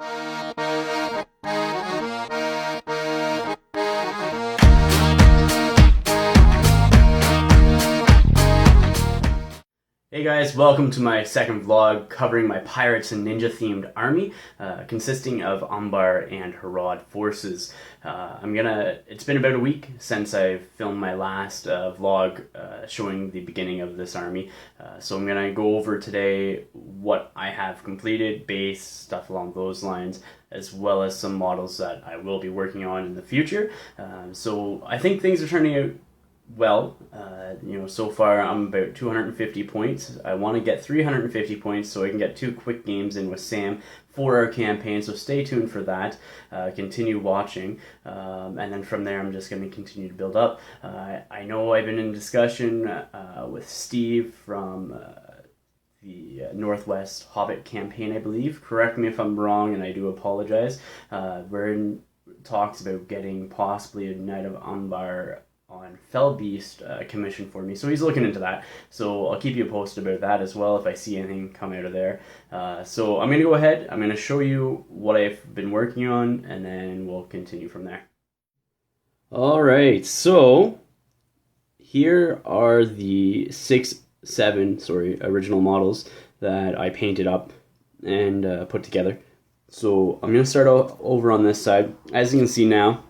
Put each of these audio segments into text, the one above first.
Hey guys, welcome to my second vlog covering my pirates and ninja themed army consisting of Umbar and Harad forces. It's been about a week since I filmed my last vlog showing the beginning of this army, so I'm gonna go over today what I have completed, base, stuff along those lines, as well as some models that I will be working on in the future. So I think things are turning out well. So far I'm about 250 points. I want to get 350 points so I can get 2 quick games in with Sam for our campaign, so stay tuned for that. Continue watching, and then from there I'm just going to continue to build up. I know I've been in discussion with Steve from the Northwest Hobbit campaign, I believe. Correct me if I'm wrong, and I do apologize. We're in talks about getting possibly a Knight of Umbar on Fellbeast commission for me, so he's looking into that, so I'll keep you posted about that as well if I see anything come out of there. So I'm gonna go ahead, I'm gonna show you what I've been working on, and then we'll continue from there. Alright, so here are the 7 original models that I painted up and put together. So I'm gonna start over on this side. As you can see now,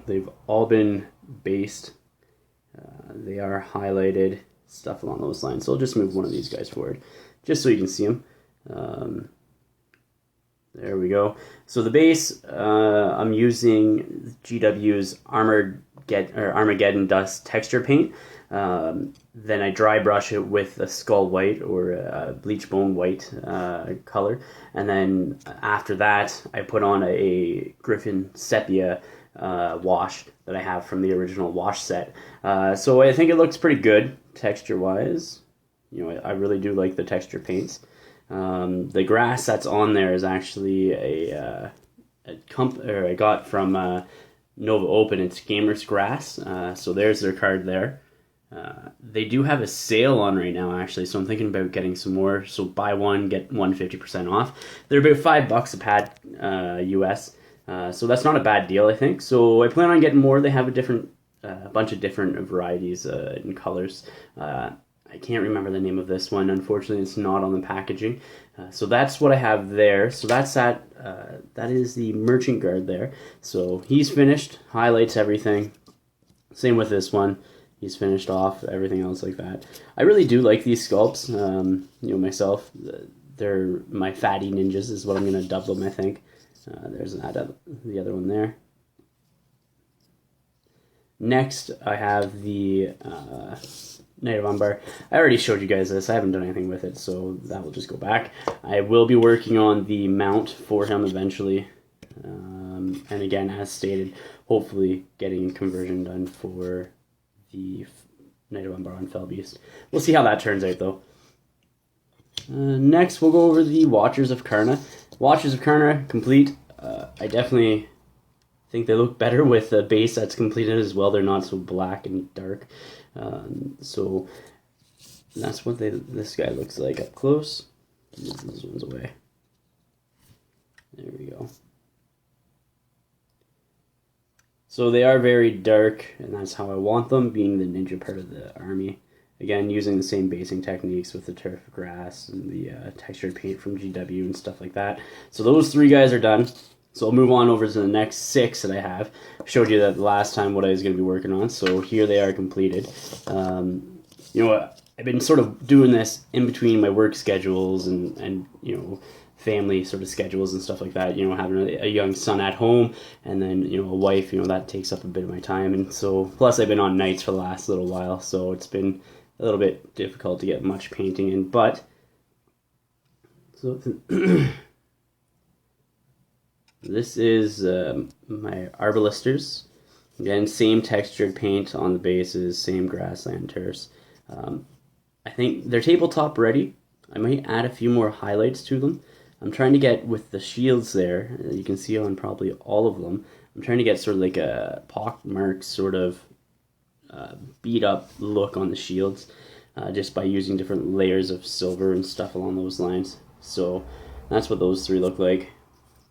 they've all been based. They are highlighted, stuff along those lines. So I'll just move one of these guys forward just so you can see them. There we go. So the base, I'm using GW's Armageddon Dust texture paint. Then I dry brush it with a skull white or a bleach bone white color, and then after that I put on a Griffin sepia wash that I have from the original wash set. So I think it looks pretty good texture wise. I really do like the texture paints. The grass that's on there is actually I got from Nova Open. It's Gamers Grass. So there's their card there. They do have a sale on right now, actually, so I'm thinking about getting some more. So buy one, get one 50% off. They're about $5 a pad US. So that's not a bad deal, I think. So I plan on getting more. They have a bunch of different varieties in colors. I can't remember the name of this one. Unfortunately, it's not on the packaging. So that's what I have there. So that's that. That is the Merchant Guard there. So he's finished, highlights everything. Same with this one. He's finished off everything else like that. I really do like these sculpts. Myself, they're my fatty ninjas is what I'm going to dub them, I think. There's the other one there. Next, I have the Knight of Umbar. I already showed you guys this. I haven't done anything with it, so that will just go back. I will be working on the mount for him eventually. And again, as stated, hopefully getting conversion done for the Knight of Umbar on Fellbeast. We'll see how that turns out, though. Next, we'll go over the Watchers of Karna. Watchers of Karna complete. I definitely think they look better with the base that's completed as well. They're not so black and dark. So that's what this guy looks like up close. Move these ones away. There we go. So they are very dark, and that's how I want them, being the ninja part of the army. Again, using the same basing techniques with the turf grass and the textured paint from GW and stuff like that. So those 3 guys are done. So I'll move on over to the next 6 that I have. I showed you that last time what I was going to be working on. So here they are completed. I've been sort of doing this in between my work schedules and family sort of schedules and stuff like that, having a young son at home, and then, a wife, that takes up a bit of my time. And so, plus I've been on nights for the last little while, so it's been a little bit difficult to get much painting in, but, so, this is my Arbalisters. Again, same textured paint on the bases, same grassland turfs. I think they're tabletop ready. I might add a few more highlights to them. I'm trying to get, with the shields there, you can see on probably all of them, I'm trying to get sort of like a pockmarked sort of beat up look on the shields, just by using different layers of silver and stuff along those lines. So that's what those 3 look like.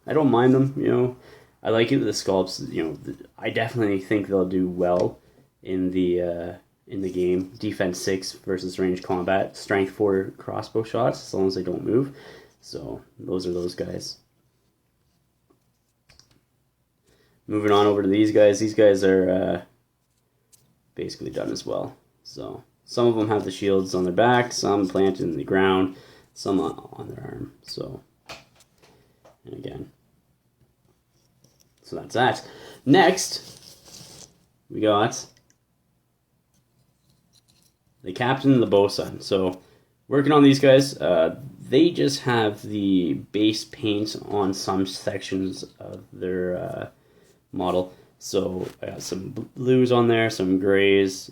I don't mind them. I like it. The sculpts. I definitely think they'll do well in the game. Defense 6 versus range combat. Strength 4 crossbow shots as long as they don't move. So those are those guys. Moving on over to these guys. These guys are basically done as well. So some of them have the shields on their back, some planted in the ground, some on their arm. So, and again, so that's that. Next, we got the captain and the bosun. So working on these guys, they just have the base paint on some sections of their model. So I got some blues on there, some grays,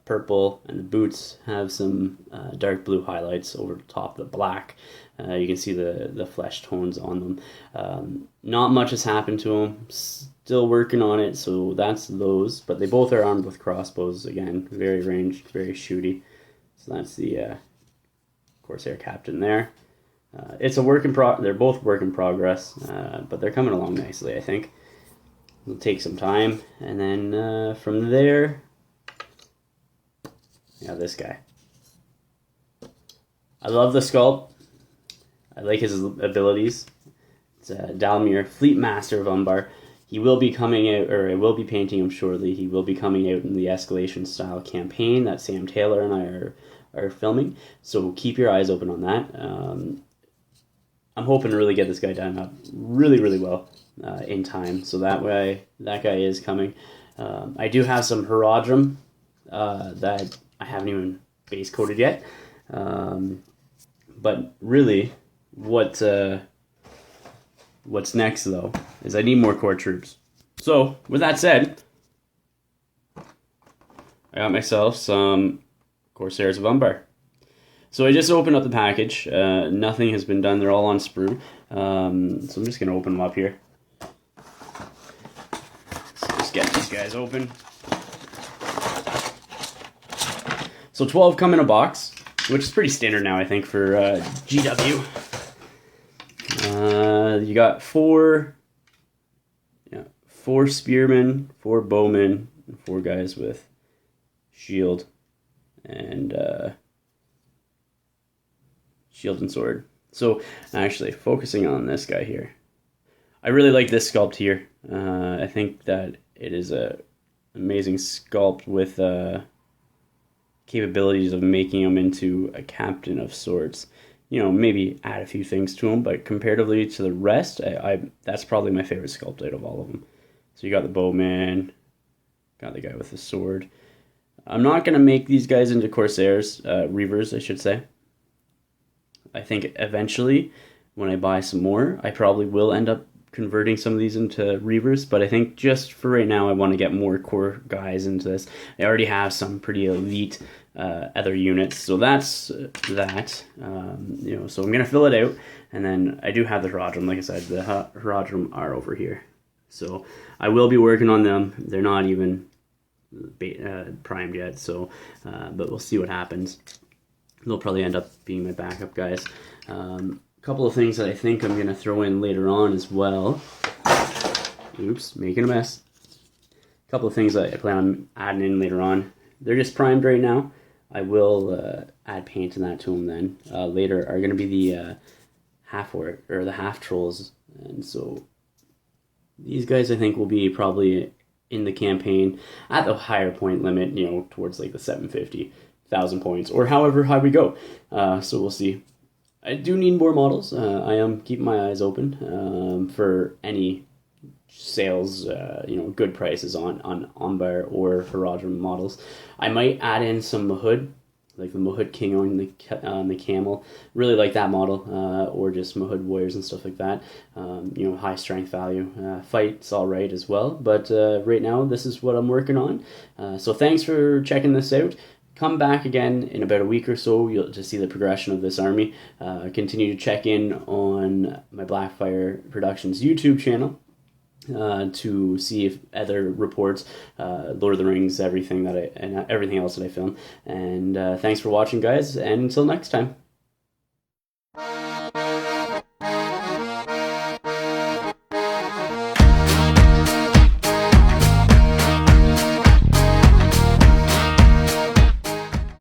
purple, and the boots have some dark blue highlights over the top of the black. You can see the flesh tones on them. Not much has happened to them. Still working on it, so that's those. But they both are armed with crossbows. Again, very ranged, very shooty. So that's the Corsair captain there. It's a work in They're both work in progress, but they're coming along nicely, I think. It'll take some time, and then from there, yeah, this guy. I love the sculpt. I like his abilities. It's Dalmir, Fleet Master of Umbar. He will be coming out, or I will be painting him shortly. He will be coming out in the Escalation style campaign that Sam Taylor and I are filming. So keep your eyes open on that. I'm hoping to really get this guy done up really, really well in time. So that way, that guy is coming. I do have some Herodrum that I haven't even base coated yet. But really, what's next though is I need more core troops. So with that said, I got myself some Corsairs of Umbar. So I just opened up the package. Nothing has been done. They're all on sprue. So I'm just going to open them up here. So just get these guys open. So 12 come in a box, which is pretty standard now, I think, for GW. You got four spearmen, 4 bowmen, and 4 guys with shield and shield and sword. So actually focusing on this guy here, I really like this sculpt here. I think that it is a amazing sculpt with capabilities of making him into a captain of sorts. Maybe add a few things to him, but comparatively to the rest, that's probably my favorite sculpt out of all of them. So you got the bowman, got the guy with the sword. I'm not going to make these guys into Corsairs, Reavers, I should say. I think eventually, when I buy some more, I probably will end up converting some of these into Reavers, but I think just for right now, I want to get more core guys into this. I already have some pretty elite other units, so that's that. So I'm going to fill it out, and then I do have the Herodrum. Like I said, the Herodrum are over here. So I will be working on them. They're not even primed yet, so but we'll see what happens. They'll probably end up being my backup guys. A couple of things that I think I'm going to throw in later on as well. Oops, making a mess. A couple of things that I plan on adding in later on. They're just primed right now. I will add paint and that to them then. Later are going to be the half-orc, or the half-trolls. And so these guys I think will be probably in the campaign at the higher point limit, towards like the 750,000 points, or however high we go. So we'll see. I do need more models. I am keeping my eyes open for any sales, good prices on Umbar or Herodrum models. I might add in some Mahud, like the Mahud King on the camel. Really like that model, or just Mahud warriors and stuff like that. High strength value. Fight's all right as well, but right now this is what I'm working on. So thanks for checking this out. Come back again in about a week or so to see the progression of this army. Continue to check in on my Blackfyre Productions YouTube channel to see if other reports, Lord of the Rings, everything else that I film. And thanks for watching, guys, and until next time.